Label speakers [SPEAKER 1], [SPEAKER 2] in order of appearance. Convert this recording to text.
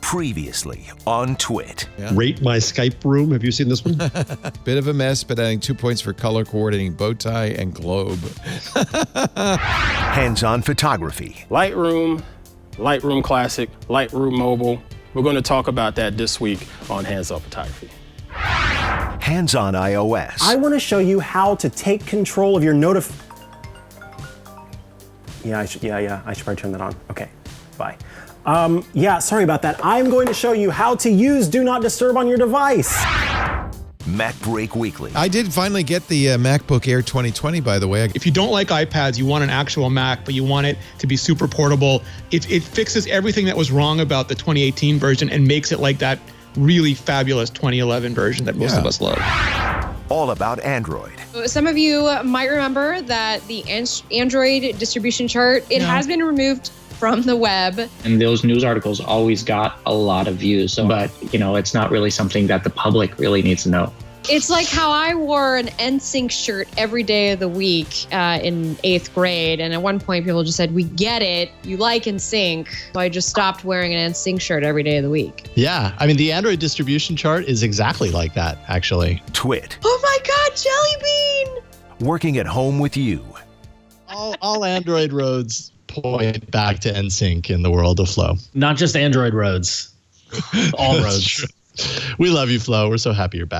[SPEAKER 1] Previously on TWiT.
[SPEAKER 2] Yeah. Rate my Skype room. Have you seen this one?
[SPEAKER 3] Bit of a mess, but adding 2 points for color coordinating bow tie and globe.
[SPEAKER 1] Hands-on photography.
[SPEAKER 4] Lightroom Classic, Lightroom Mobile. We're going to talk about that this week on Hands-on Photography.
[SPEAKER 1] Hands-on iOS.
[SPEAKER 5] I want to show you how to take control of your I should probably turn that on. Okay, bye. Sorry about that. I'm going to show you how to use Do Not Disturb on your device.
[SPEAKER 1] Mac Break Weekly.
[SPEAKER 3] I did finally get the MacBook Air 2020, by the way.
[SPEAKER 6] If you don't like iPads, you want an actual Mac, but you want it to be super portable, it fixes everything that was wrong about the 2018 version and makes it like that really fabulous 2011 version that most of us love.
[SPEAKER 1] All about Android.
[SPEAKER 7] Some of you might remember that the Android distribution chart, it has been removed from the web.
[SPEAKER 8] And those news articles always got a lot of views, but it's not really something that the public really needs to know.
[SPEAKER 7] It's like how I wore an NSYNC shirt every day of the week in 8th grade. And at one point, people just said, we get it. You like NSYNC. So I just stopped wearing an NSYNC shirt every day of the week.
[SPEAKER 9] Yeah. I mean, the Android distribution chart is exactly like that, actually.
[SPEAKER 1] TWiT.
[SPEAKER 7] Oh my God, Jelly Bean!
[SPEAKER 1] Working at home with you.
[SPEAKER 9] All Android roads point back to NSYNC in the world of Flo.
[SPEAKER 10] Not just Android roads. All roads.
[SPEAKER 9] We love you, Flo. We're so happy you're back.